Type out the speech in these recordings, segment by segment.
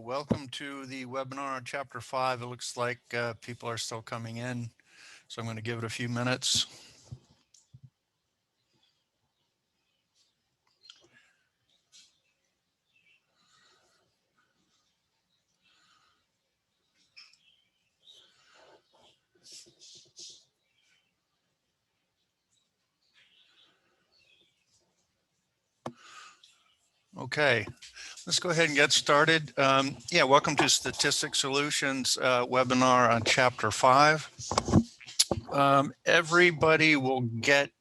welcome to the webinar on Chapter 5. It looks like people are still coming in, so I'm going to give it a few minutes. Okay, let's go ahead and get started. Welcome to Statistics Solutions webinar on Chapter 5. Everybody will get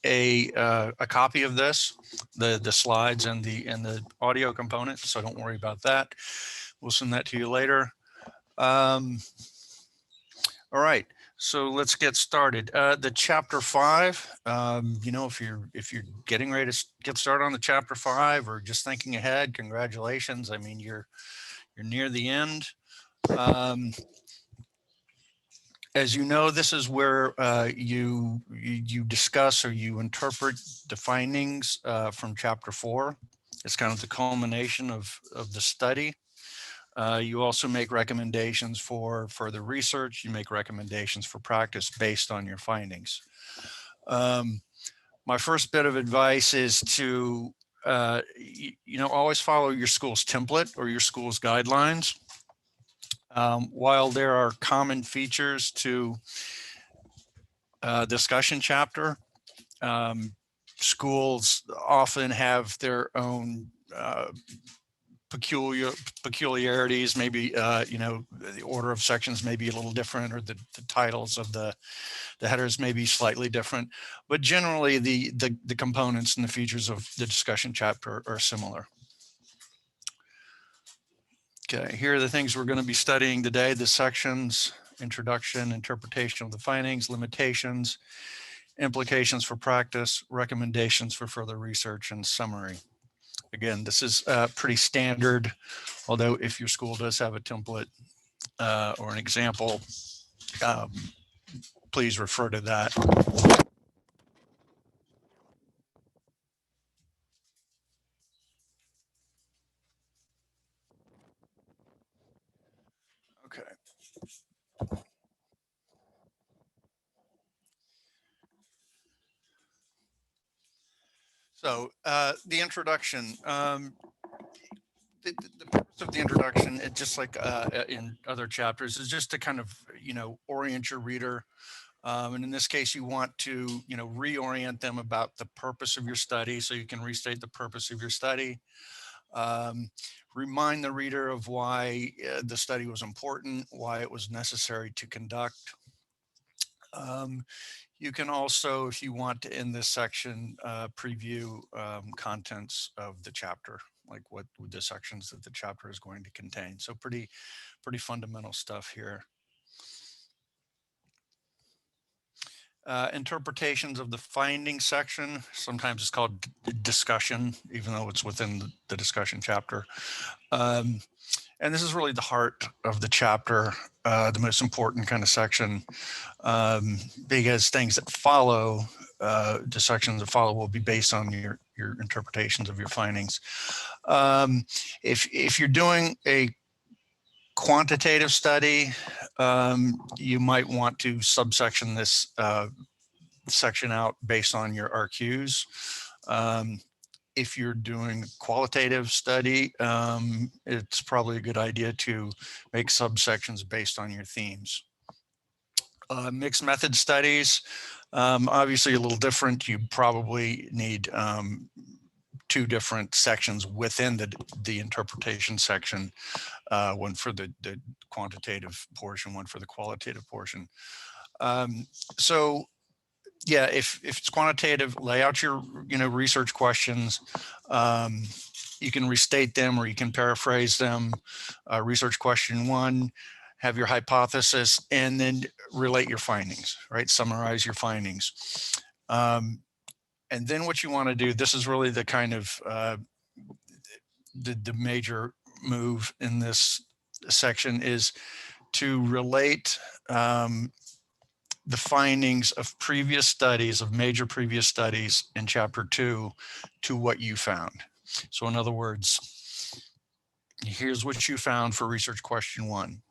a copy of this, the slides and the audio component, so don't worry about that. We'll send that to you later. All right, so let's get started. The Chapter 5, if you're getting ready to get started on the Chapter 5 or just thinking ahead, congratulations. I mean, you're near the end. As you know, this is where you discuss or you interpret the findings from Chapter 4. It's kind of the culmination of the study. You also make recommendations for further research. You make recommendations for practice based on your findings. My first bit of advice is to, always follow your school's template or your school's guidelines. While there are common features to discussion chapter, schools often have their own peculiarities. Maybe the order of sections may be a little different, or the titles of the headers may be slightly different, but generally the components and the features of the discussion chapter are similar. Okay, here are the things we're going to be studying today: the sections, introduction, interpretation of the findings, limitations, implications for practice, recommendations for further research, and summary. Again, this is pretty standard, although if your school does have a template or an example, please refer to that. Okay. So the introduction. The purpose of the introduction, just like in other chapters, is just to kind of, orient your reader. And in this case, you want to, reorient them about the purpose of your study, so you can restate the purpose of your study. Remind the reader of why the study was important, why it was necessary to conduct. You can also, if you want to, in this section, preview contents of the chapter, like what the sections that the chapter is going to contain. So pretty fundamental stuff here. Interpretations of the findings section. Sometimes it's called discussion, even though it's within the discussion chapter. And this is really the heart of the chapter, the most important kind of section, because things that follow, the sections that follow, will be based on your interpretations of your findings. If you're doing a quantitative study, you might want to subsection this section out based on your RQs. If you're doing qualitative study, it's probably a good idea to make subsections based on your themes. Mixed method studies, obviously a little different. You probably need two different sections within the interpretation section, one for the quantitative portion, one for the qualitative portion. So yeah, if it's quantitative, lay out your research questions. You can restate them or you can paraphrase them. Research question 1, have your hypothesis, and then relate your findings, right? Summarize your findings. And then what you want to do, this is really the kind of the major move in this section, is to relate the findings of previous studies, of major previous studies in Chapter 2, to what you found. So in other words, Here's what you found for research question 1.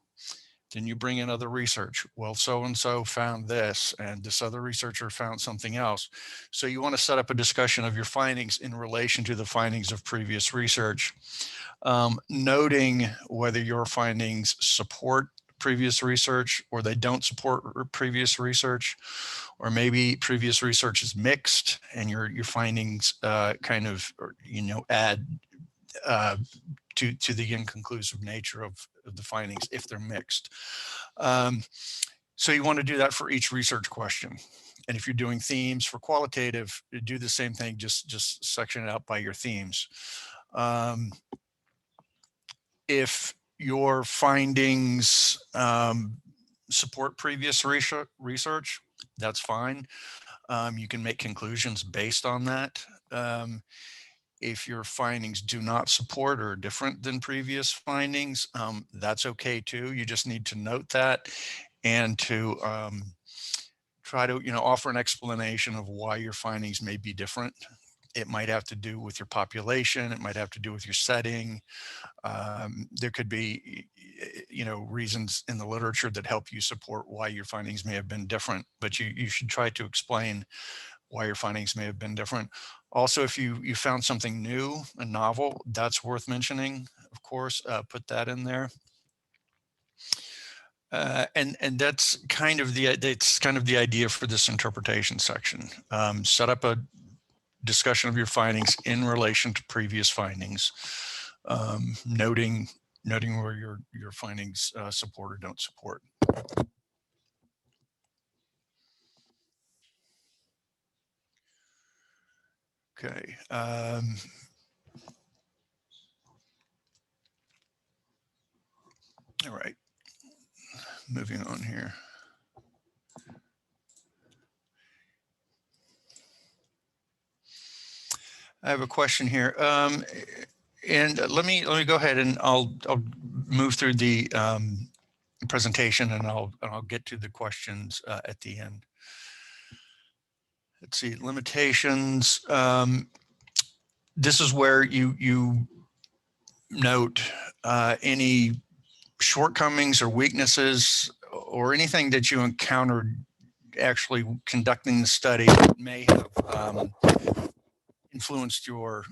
Then you bring in other research. Well, so-and-so found this, and this other researcher found something else. So you want to set up a discussion of your findings in relation to the findings of previous research, noting whether your findings support previous research or they don't support previous research, or maybe previous research is mixed and your findings kind of, add to the inconclusive nature of the findings if they're mixed. So you want to do that for each research question. And if you're doing themes for qualitative, do the same thing, just section it out by your themes. If your findings support previous research, that's fine. You can make conclusions based on that. If your findings do not support or are different than previous findings, that's okay too. You just need to note that and to try to offer an explanation of why your findings may be different. It might have to do with your population. It might have to do with your setting. There could be reasons in the literature that help you support why your findings may have been different, but you should try to explain why your findings may have been different. Also, if you found something new, a novel, that's worth mentioning, of course, put that in there. And that's kind of the idea for this interpretation section. Set up a discussion of your findings in relation to previous findings, noting where your findings support or don't support. Okay. All right. Moving on here. I have a question here, and let me go ahead and I'll move through the presentation, and I'll get to the questions at the end. Let's see, limitations. This is where you note any shortcomings or weaknesses or anything that you encountered actually conducting the study that may have influenced your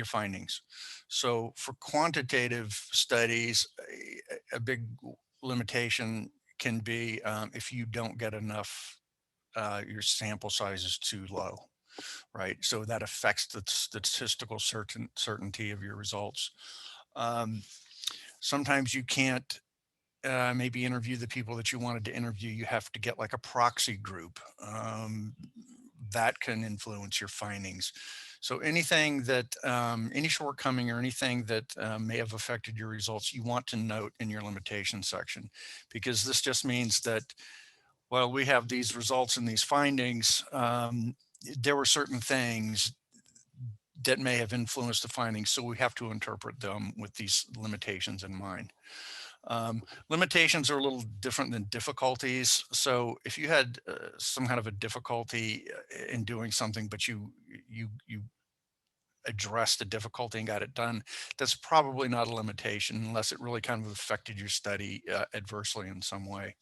findings. So for quantitative studies, a big limitation can be if you don't get enough, your sample size is too low, right? So that affects the statistical certainty of your results. Sometimes you can't maybe interview the people that you wanted to interview. You have to get like a proxy group. That can influence your findings. So anything that, any shortcoming or anything that may have affected your results, you want to note in your limitation section, because this just means that, well, we have these results and these findings, there were certain things that may have influenced the findings, so we have to interpret them with these limitations in mind. Limitations are a little different than difficulties. So if you had some kind of a difficulty in doing something, but you addressed the difficulty and got it done, that's probably not a limitation unless it really kind of affected your study adversely in some way.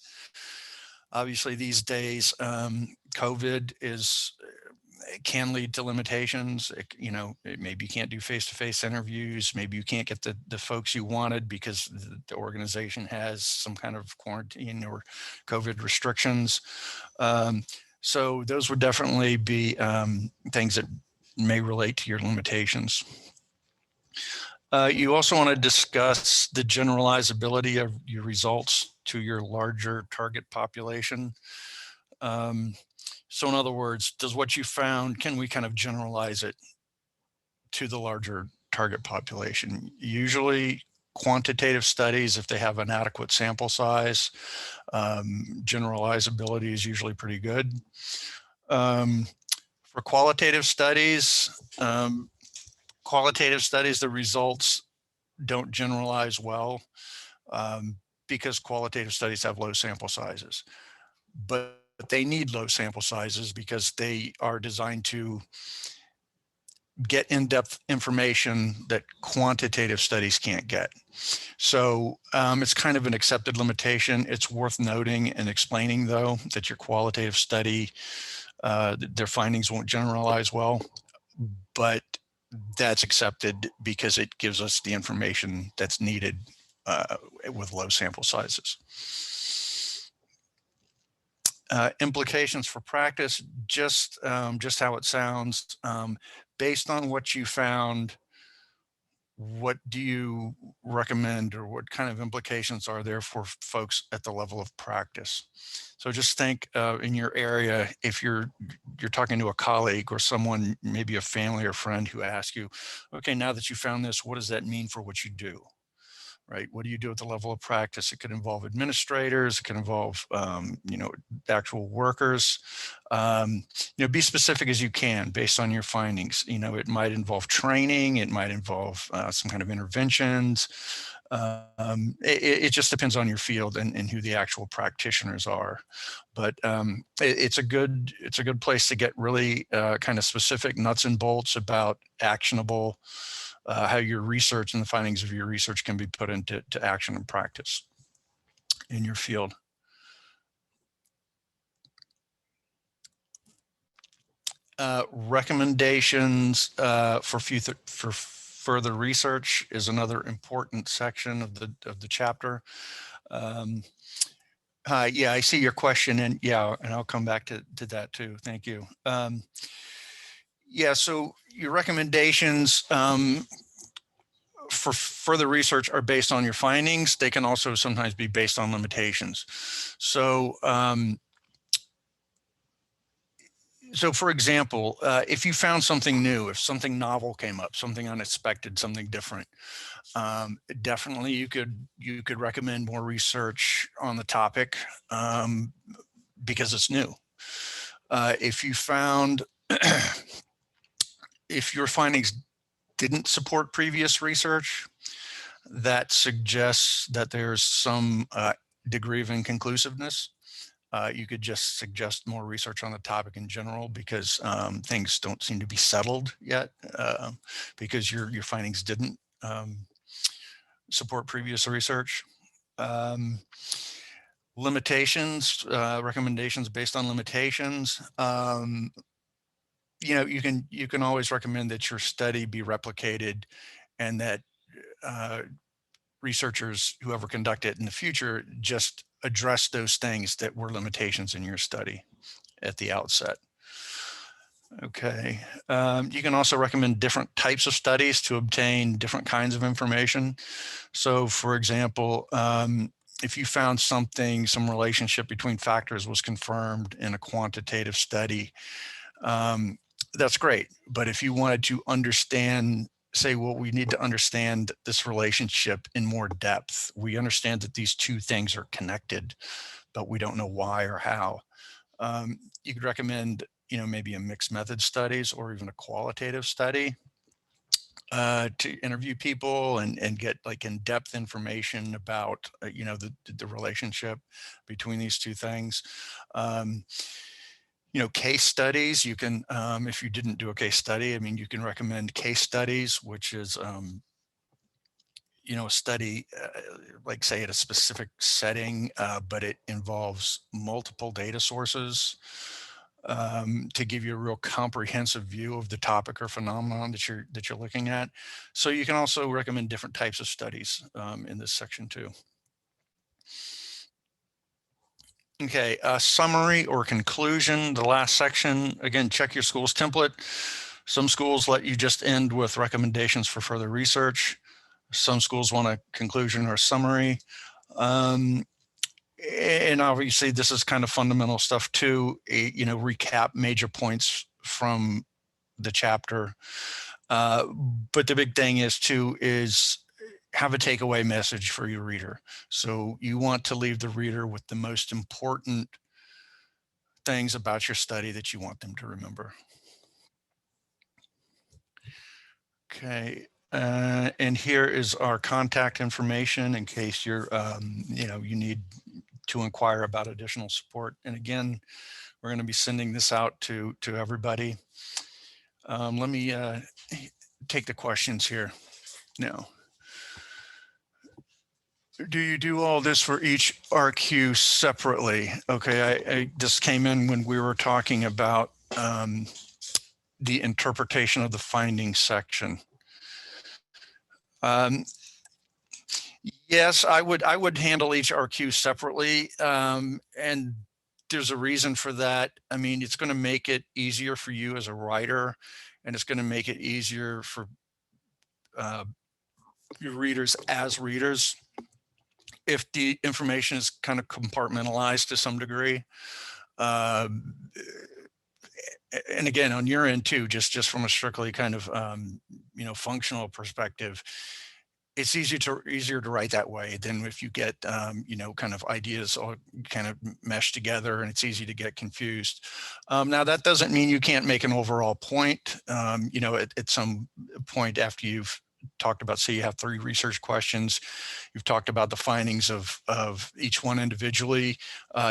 Obviously, these days, COVID can lead to limitations. Maybe you can't do face-to-face interviews. Maybe you can't get the folks you wanted because the organization has some kind of quarantine or COVID restrictions. So those would definitely be things that may relate to your limitations. You also want to discuss the generalizability of your results to your larger target population. So in other words, does what you found, can we kind of generalize it to the larger target population? Usually quantitative studies, if they have an adequate sample size, generalizability is usually pretty good. For qualitative studies, the results don't generalize well because qualitative studies have low sample sizes. But they need low sample sizes because they are designed to get in-depth information that quantitative studies can't get. So it's kind of an accepted limitation. It's worth noting and explaining, though, that your qualitative study, their findings won't generalize well, but that's accepted because it gives us the information that's needed with low sample sizes. Implications for practice, just how it sounds. Based on what you found, what do you recommend, or what kind of implications are there for folks at the level of practice? So just think in your area, if you're talking to a colleague or someone, maybe a family or friend, who asks you, okay, now that you found this, what does that mean for what you do? Right? What do you do at the level of practice? It could involve administrators. It can involve, actual workers. Be specific as you can based on your findings. It might involve training. It might involve some kind of interventions. It just depends on your field and who the actual practitioners are. But it's a good place to get really kind of specific nuts and bolts about actionable, how your research and the findings of your research can be put into action and practice in your field. Recommendations for further research is another important section of the chapter. Yeah, I see your question, and I'll come back to that too. Thank you. Yeah, so your recommendations for further research are based on your findings. They can also sometimes be based on limitations. So, for example, if you found something new, if something novel came up, something unexpected, something different, definitely you could recommend more research on the topic because it's new. If you found, if your findings didn't support previous research, that suggests that there's some degree of inconclusiveness. You could just suggest more research on the topic in general, because things don't seem to be settled yet, because your findings didn't support previous research. Limitations, recommendations based on limitations. You can always recommend that your study be replicated, and that researchers, whoever conduct it in the future, just address those things that were limitations in your study at the outset. Okay. You can also recommend different types of studies to obtain different kinds of information. So, for example, if you found some relationship between factors was confirmed in a quantitative study, that's great. But if you wanted to understand, say, well, we need to understand this relationship in more depth. We understand that these two things are connected, but we don't know why or how. You could recommend, maybe a mixed method studies, or even a qualitative study to interview people and get like in-depth information about, the relationship between these two things. Case studies, you can, if you didn't do a case study, you can recommend case studies, which is, a study, like say at a specific setting, but it involves multiple data sources to give you a real comprehensive view of the topic or phenomenon that you're looking at. So you can also recommend different types of studies in this section too. Okay, summary or conclusion, the last section. Again, check your school's template. Some schools let you just end with recommendations for further research. Some schools want a conclusion or a summary. And obviously, this is kind of fundamental stuff too, recap major points from the chapter. But the big thing is have a takeaway message for your reader. So you want to leave the reader with the most important things about your study that you want them to remember. Okay, and here is our contact information in case you're, you need to inquire about additional support. And again, we're going to be sending this out to everybody. Let me take the questions here now. Do you do all this for each RQ separately? Okay, I just came in when we were talking about the interpretation of the findings section. Yes, I would handle each RQ separately, and there's a reason for that. I mean, it's going to make it easier for you as a writer, and it's going to make it easier for uh, your readers as readers if the information is kind of compartmentalized to some degree. And again, on your end too, just from a strictly kind of functional perspective, it's easier to write that way than if you get kind of ideas all kind of meshed together and it's easy to get confused. Now that doesn't mean you can't make an overall point. At some point after you've talked about, say you have 3 research questions, you've talked about the findings of each one individually.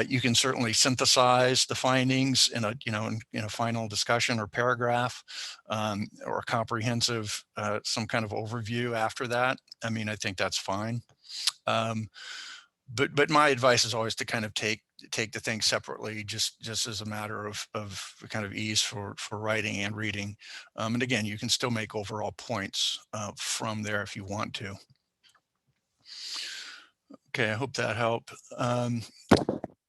You can certainly synthesize the findings in a final discussion or paragraph, or a comprehensive some kind of overview after that. I mean, I think that's fine. But my advice is always to kind of take the things separately, just as a matter of kind of ease for writing and reading. And again, you can still make overall points from there if you want to. Okay, I hope that helped.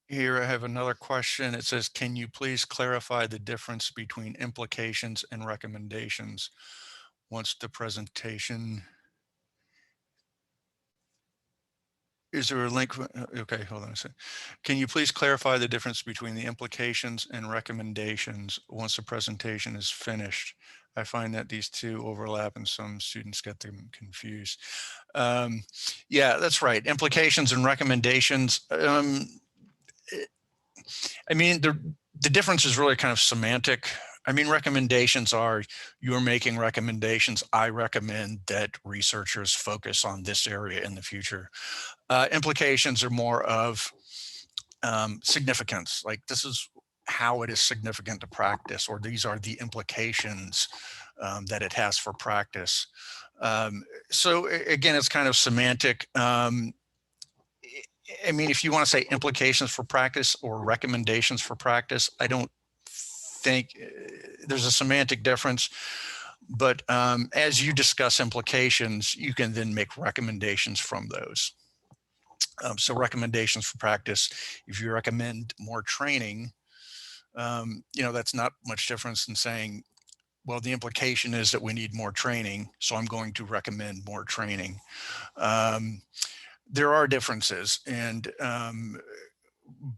Here I have another question. It says, can you please clarify the difference between implications and recommendations once the presentation? Is there a link? Okay, hold on a second. Can you please clarify the difference between the implications and recommendations once the presentation is finished? I find that these two overlap and some students get them confused. Yeah, that's right. Implications and recommendations. I mean, the difference is really kind of semantic. I mean, recommendations are, you're making recommendations. I recommend that researchers focus on this area in the future. Implications are more of significance, like this is how it is significant to practice, or these are the implications that it has for practice. So again, it's kind of semantic. I mean, if you want to say implications for practice or recommendations for practice, I don't think there's a semantic difference. But as you discuss implications, you can then make recommendations from those. So recommendations for practice, if you recommend more training, that's not much difference than saying, well, the implication is that we need more training, so I'm going to recommend more training. There are differences, and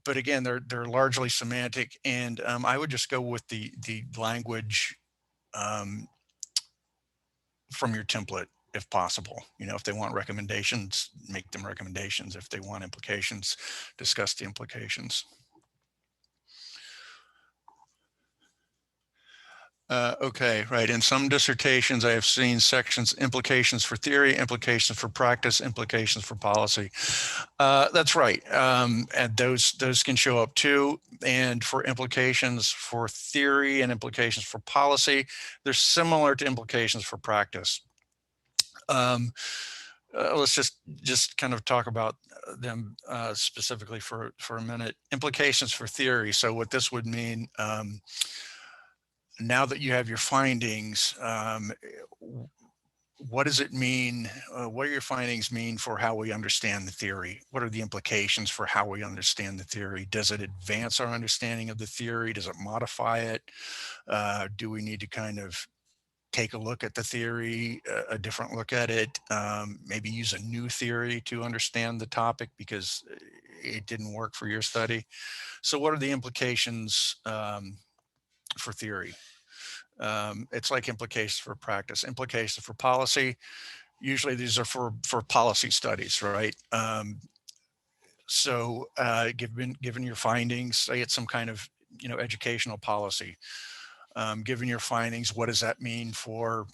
but again, they're largely semantic, and I would just go with the language from your template if possible. If they want recommendations, make them recommendations. If they want implications, discuss the implications. Okay, right. In some dissertations, I have seen sections, implications for theory, implications for practice, implications for policy. That's right. And those can show up too. And for implications for theory and implications for policy, they're similar to implications for practice. Let's just kind of talk about them specifically for a minute. Implications for theory. So what this would mean, now that you have your findings, what does it mean? What do your findings mean for how we understand the theory? What are the implications for how we understand the theory? Does it advance our understanding of the theory? Does it modify it? Do we need to kind of take a look at the theory, a different look at it, maybe use a new theory to understand the topic because it didn't work for your study? So what are the implications for theory? It's like implications for practice. Implications for policy, usually these are for policy studies, right? So given your findings, say it's some kind of educational policy, given your findings, what does that mean for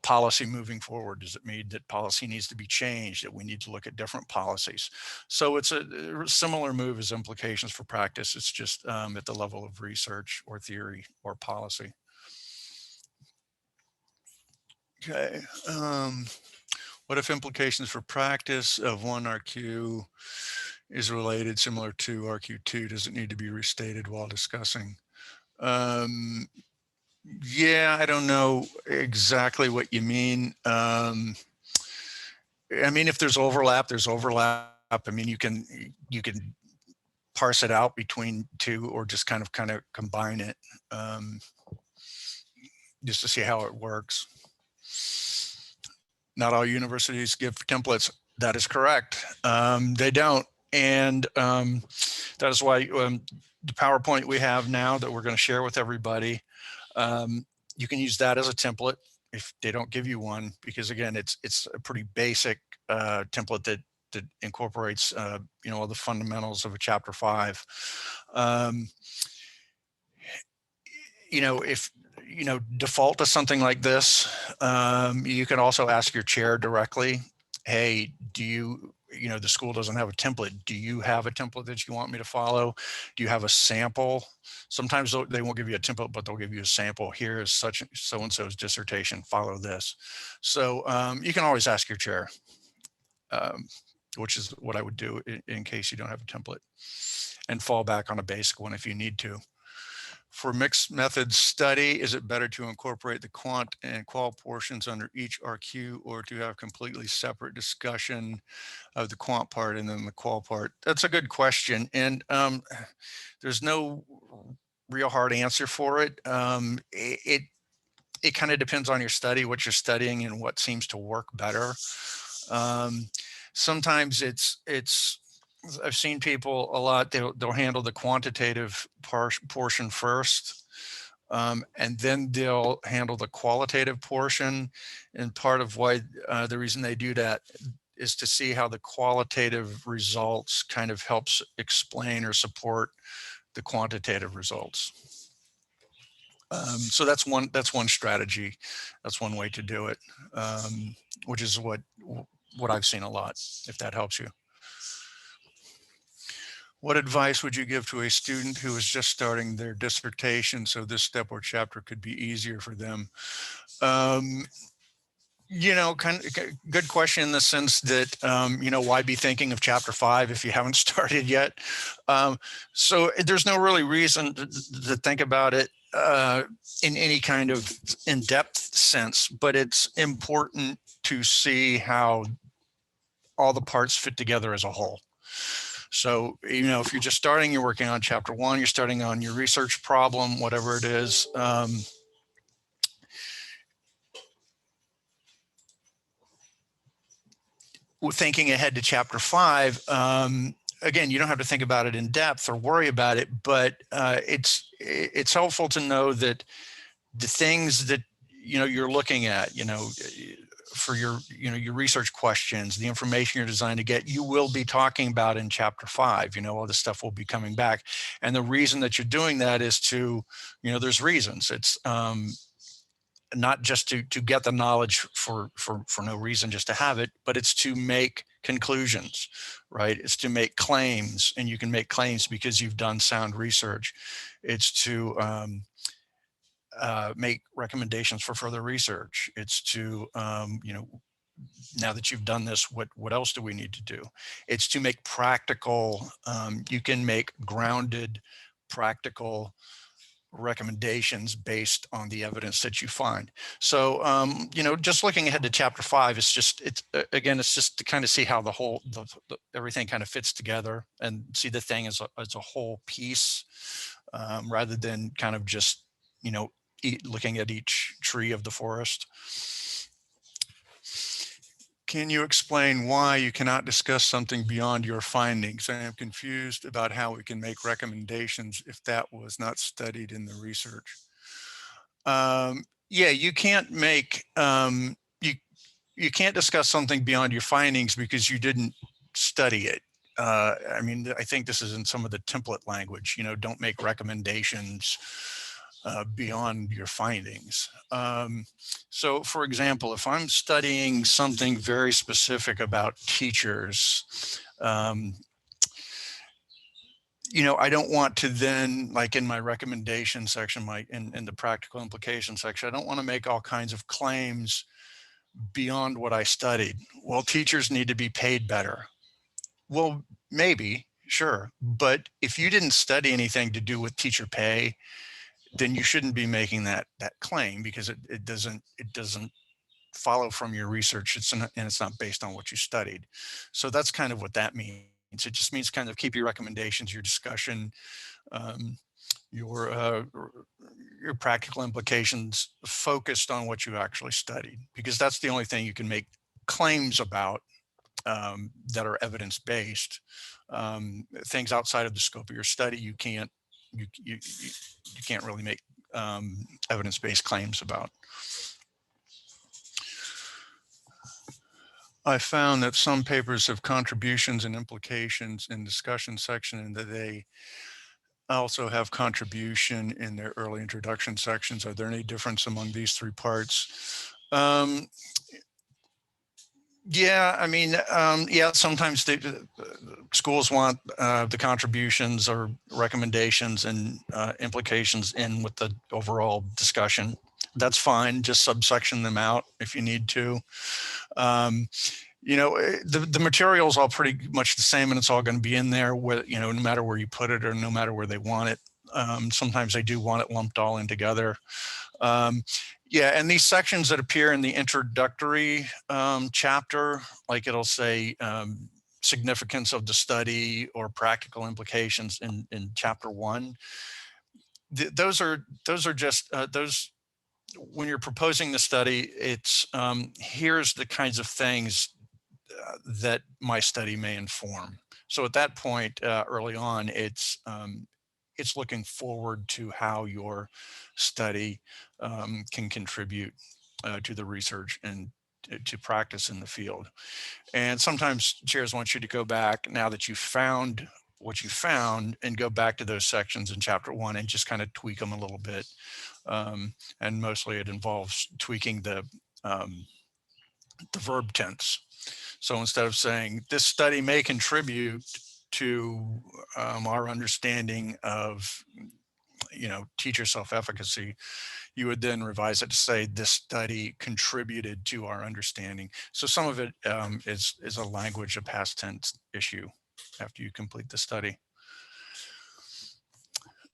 policy moving forward? Does it mean that policy needs to be changed, that we need to look at different policies? So it's a similar move as implications for practice. It's just at the level of research or theory or policy. Okay. What if implications for practice of one RQ is related similar to RQ2? Does it need to be restated while discussing? Yeah, I don't know exactly what you mean. I mean, if there's overlap, there's overlap. I mean, you can parse it out between two, or just kind of combine it, just to see how it works. Not all universities give templates. That is correct. They don't, and that is why the PowerPoint we have now that we're going to share with everybody, you can use that as a template if they don't give you one, because again, it's a pretty basic template that incorporates all the fundamentals of a chapter 5. If default to something like this, you can also ask your chair directly, hey, the school doesn't have a template. Do you have a template that you want me to follow? Do you have a sample? Sometimes they won't give you a template, but they'll give you a sample. Here is such so-and-so's dissertation, follow this. So you can always ask your chair, which is what I would do in case you don't have a template, and fall back on a basic one if you need to. For mixed methods study, is it better to incorporate the quant and qual portions under each RQ, or to have completely separate discussion of the quant part and then the qual part? That's a good question, and there's no real hard answer for it. It kind of depends on your study, what you're studying, and what seems to work better. Sometimes I've seen people a lot, they'll handle the quantitative portion first, and then they'll handle the qualitative portion. And part of why the reason they do that is to see how the qualitative results kind of helps explain or support the quantitative results. So that's one strategy. That's one way to do it, which is what I've seen a lot, if that helps you. What advice would you give to a student who is just starting their dissertation so this step or chapter could be easier for them? Kind of good question, in the sense that, why be thinking of chapter 5 if you haven't started yet? So there's no really reason to think about it in any kind of in-depth sense, but it's important to see how all the parts fit together as a whole. So, if you're just starting, you're working on chapter 1, you're starting on your research problem, whatever it is. Thinking ahead to chapter 5, again, you don't have to think about it in depth or worry about it, but it's helpful to know that the things that you're looking at, for your research questions, the information you're designed to get, you will be talking about in chapter 5. All this stuff will be coming back, and the reason that you're doing that is to, there's reasons. It's not just to get the knowledge for no reason, just to have it, but it's to make conclusions, right? It's to make claims, and you can make claims because you've done sound research. It's to make recommendations for further research. It's to, now that you've done this, what else do we need to do? It's to make practical, you can make grounded, practical recommendations based on the evidence that you find. So, just looking ahead to chapter 5, it's just to kind of see how the whole, everything kind of fits together, and see the thing as a whole piece, rather than kind of just, looking at each tree of the forest. Can you explain why you cannot discuss something beyond your findings? I am confused about how we can make recommendations if that was not studied in the research. Yeah, you can't make, you can't discuss something beyond your findings because you didn't study it. I mean, I think this is in some of the template language, don't make recommendations beyond your findings. So for example, if I'm studying something very specific about teachers, I don't want to then, like in my recommendation section, in the practical implication section, I don't want to make all kinds of claims beyond what I studied. Well, teachers need to be paid better. Well, maybe, sure. But if you didn't study anything to do with teacher pay, then you shouldn't be making that claim, because it doesn't follow from your research. And it's not based on what you studied. So that's kind of what that means. It just means kind of keep your recommendations, your discussion, um, your practical implications focused on what you actually studied, because that's the only thing you can make claims about, that are evidence-based. Things outside of the scope of your study, you can't really make evidence-based claims about. I found that some papers have contributions and implications in discussion section, and that they also have contribution in their early introduction sections. Are there any difference among these three parts? Yeah, I mean, yeah, sometimes schools want the contributions or recommendations and implications in with the overall discussion. That's fine. Just subsection them out if you need to. The material is all pretty much the same, and it's all going to be in there, no matter where you put it or no matter where they want it. Sometimes they do want it lumped all in together. Yeah, and these sections that appear in the introductory chapter, like it'll say significance of the study or practical implications in chapter 1. Those are just those. When you're proposing the study, it's here's the kinds of things that my study may inform. So at that point, early on, it's looking forward to how your study can contribute to the research and to practice in the field. And sometimes chairs want you to go back, now that you've found what you found, and go back to those sections in chapter 1 and just kind of tweak them a little bit. And mostly it involves tweaking the verb tense. So instead of saying this study may contribute to our understanding of teacher self-efficacy, you would then revise it to say this study contributed to our understanding. So some of it is a language, a past tense issue after you complete the study.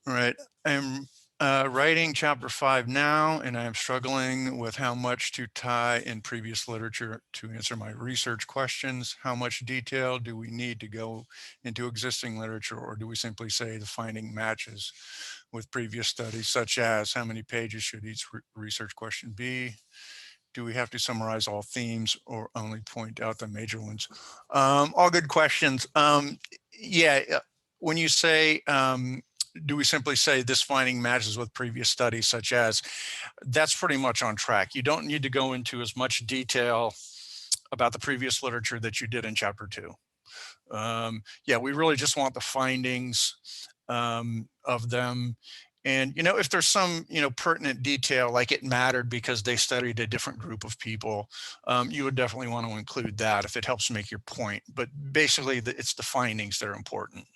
All right, I'm writing chapter 5 now, and I am struggling with how much to tie in previous literature to answer my research questions. How much detail do we need to go into existing literature, or do we simply say the finding matches with previous studies, such as how many pages should each research question be? Do we have to summarize all themes or only point out the major ones? All good questions. Yeah, when you say, do we simply say this finding matches with previous studies, such as, that's pretty much on track. You don't need to go into as much detail about the previous literature that you did in chapter 2. Yeah, we really just want the findings of them. And, if there's some, pertinent detail, like it mattered because they studied a different group of people, you would definitely want to include that if it helps make your point. But basically, it's the findings that are important.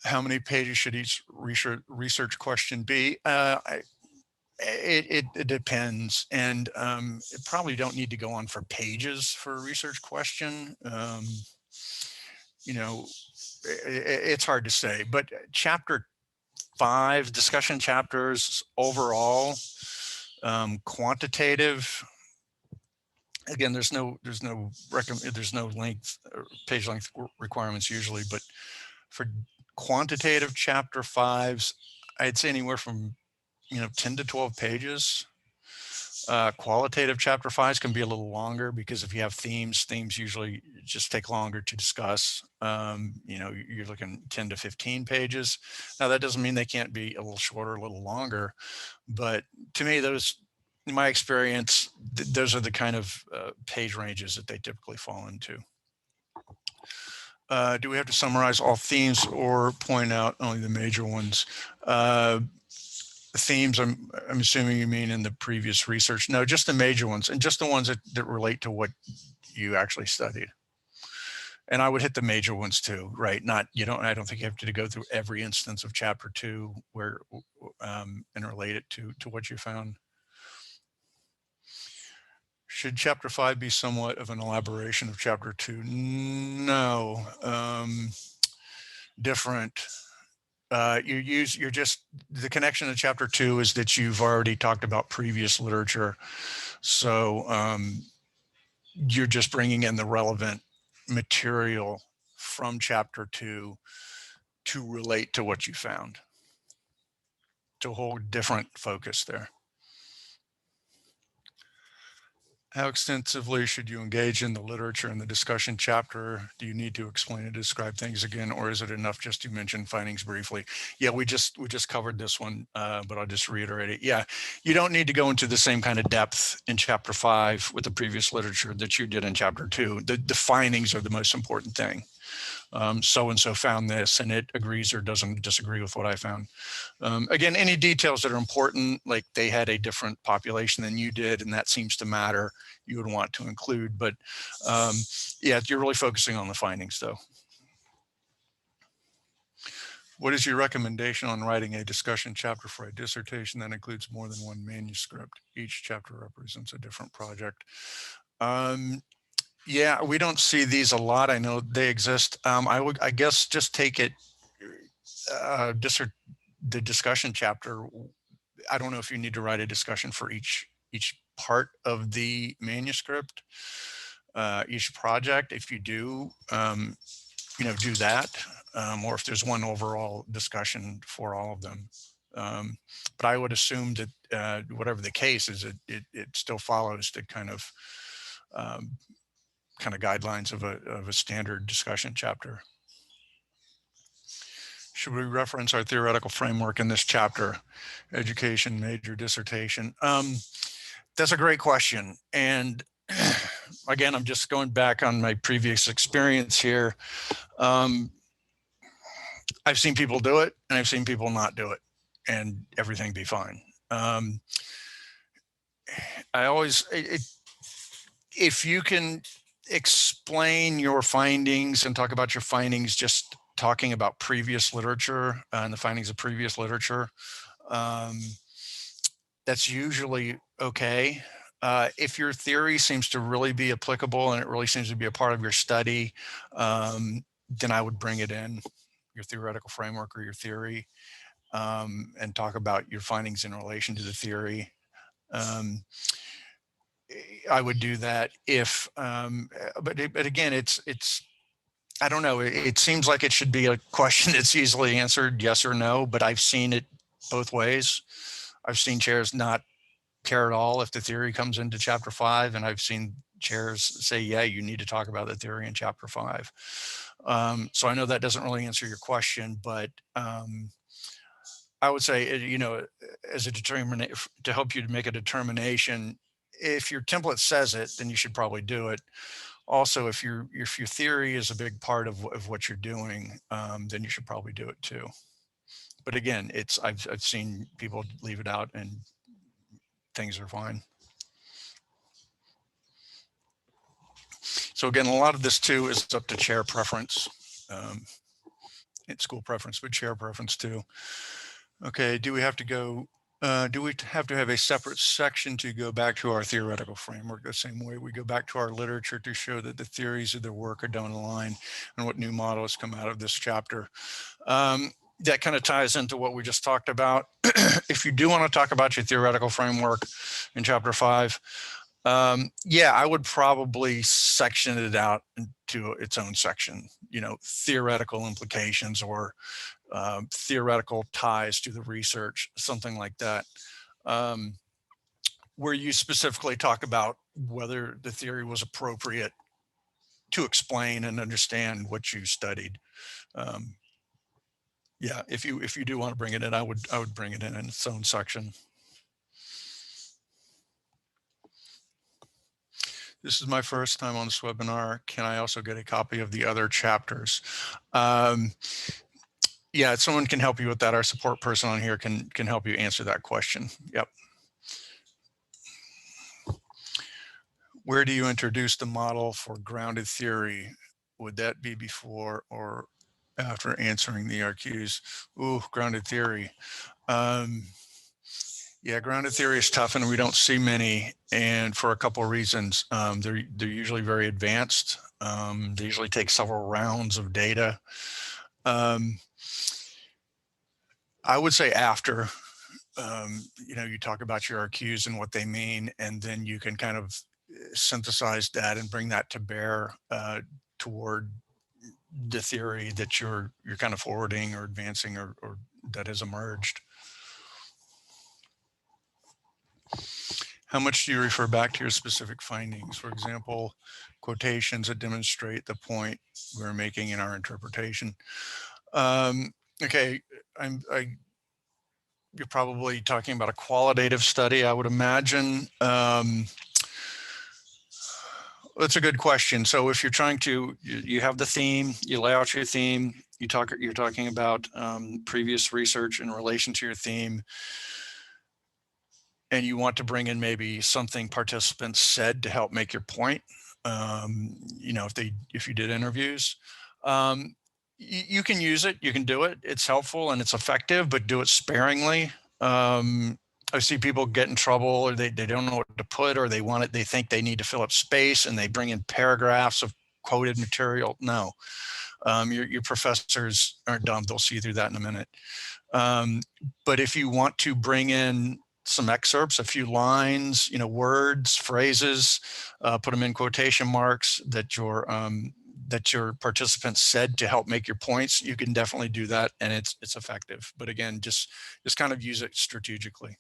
How many pages should each research question be? It depends, and it probably don't need to go on for pages for a research question. It's hard to say, but chapter 5 discussion chapters overall, quantitative. Again, there's no length, page length requirements usually, but for quantitative chapter 5s, I'd say anywhere from 10 to 12 pages. Qualitative chapter 5s can be a little longer, because if you have themes usually just take longer to discuss. You're looking 10 to 15 pages. Now that doesn't mean they can't be a little shorter, a little longer, but to me, those, in my experience, those are the kind of page ranges that they typically fall into. Do we have to summarize all themes or point out only the major ones? Themes, I'm assuming you mean in the previous research. No, just the major ones, and just the ones that relate to what you actually studied. And I would hit the major ones too, right? I don't think you have to go through every instance of chapter 2 where, and relate it to what you found. Should chapter 5 be somewhat of an elaboration of chapter 2? No, different. You're just, the connection to chapter 2 is that you've already talked about previous literature. So you're just bringing in the relevant material from chapter 2 to relate to what you found, to a whole different focus there. How extensively should you engage in the literature in the discussion chapter? Do you need to explain and describe things again, or is it enough just to mention findings briefly? Yeah, we just covered this one, but I'll just reiterate it. Yeah, you don't need to go into the same kind of depth in chapter 5 with the previous literature that you did in chapter 2. The findings are the most important thing. So-and-so found this, and it agrees or doesn't disagree with what I found. Again, any details that are important, like they had a different population than you did, and that seems to matter, you would want to include. But yeah, you're really focusing on the findings, though. What is your recommendation on writing a discussion chapter for a dissertation that includes more than one manuscript? Each chapter represents a different project. Yeah, we don't see these a lot. I know they exist. I guess just take it, the discussion chapter. I don't know if you need to write a discussion for each part of the manuscript, each project. If you do, do that, or if there's one overall discussion for all of them. But I would assume that whatever the case is, it still follows the kind of guidelines of a standard discussion chapter. Should we reference our theoretical framework in this chapter? Education, major, dissertation. That's a great question. And again, I'm just going back on my previous experience here. I've seen people do it, and I've seen people not do it, and everything be fine. If you can explain your findings and talk about your findings, just talking about previous literature and the findings of previous literature, that's usually okay. If your theory seems to really be applicable and it really seems to be a part of your study, then I would bring it in, your theoretical framework or your theory, and talk about your findings in relation to the theory. I would do that if, but again, it's, I don't know. It seems like it should be a question that's easily answered, yes or no, but I've seen it both ways. I've seen chairs not care at all if the theory comes into chapter 5, and I've seen chairs say, yeah, you need to talk about the theory in chapter 5. So I know that doesn't really answer your question, but I would say, as a determination, to help you to make a determination, if your template says it, then you should probably do it. Also, if your theory is a big part of what you're doing, then you should probably do it too. But again, I've seen people leave it out and things are fine. So again, a lot of this too is up to chair preference. It's school preference, but chair preference too. Okay, do we have to have a separate section to go back to our theoretical framework the same way we go back to our literature to show that the theories of their work are done in line and what new models come out of this chapter? That kind of ties into what we just talked about. If you do want to talk about your theoretical framework in chapter 5, yeah, I would probably section it out into its own section, theoretical implications or theoretical ties to the research, something like that, where you specifically talk about whether the theory was appropriate to explain and understand what you studied. Yeah, if you do want to bring it in, I would bring it in its own section. This is my first time on this webinar. Can I also get a copy of the other chapters? Yeah, someone can help you with that. Our support person on here can help you answer that question. Yep. Where do you introduce the model for grounded theory? would that be before or after answering the RQs? Ooh, grounded theory. Yeah, grounded theory is tough, and we don't see many, and for a couple of reasons. They're usually very advanced. They usually take several rounds of data. I would say after. You talk about your RQs and what they mean, and then you can kind of synthesize that and bring that to bear toward the theory that you're kind of forwarding or advancing or that has emerged. How much do you refer back to your specific findings? For example, quotations that demonstrate the point we're making in our interpretation. Okay, you're probably talking about a qualitative study, I would imagine. That's a good question. So if you're trying to, you have the theme, you lay out your theme, you're talking about previous research in relation to your theme, and you want to bring in maybe something participants said to help make your point. If you did interviews, you can use it, you can do it. It's helpful and it's effective, but do it sparingly. I see people get in trouble, or they don't know what to put, or they think they need to fill up space and they bring in paragraphs of quoted material. No, your professors aren't dumb. They'll see through that in a minute. But if you want to bring in some excerpts, a few lines, words, phrases, put them in quotation marks that your participants said to help make your points, you can definitely do that, and it's effective. But again, just kind of use it strategically.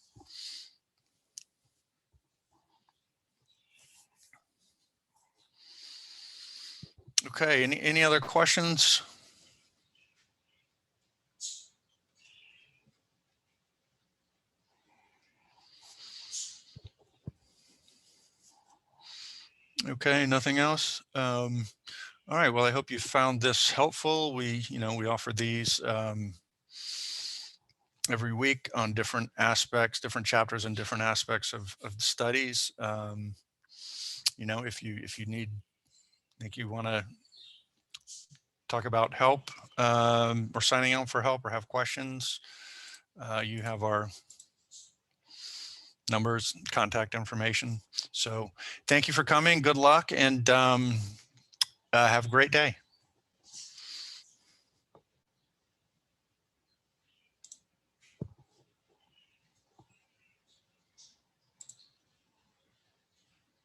Okay, any other questions? Okay, nothing else. All right, well, I hope you found this helpful. We offer these every week on different aspects, different chapters and different aspects of the studies. If you think you want to talk about help or signing out for help or have questions, you have our numbers, contact information. So thank you for coming. Good luck, and have a great day.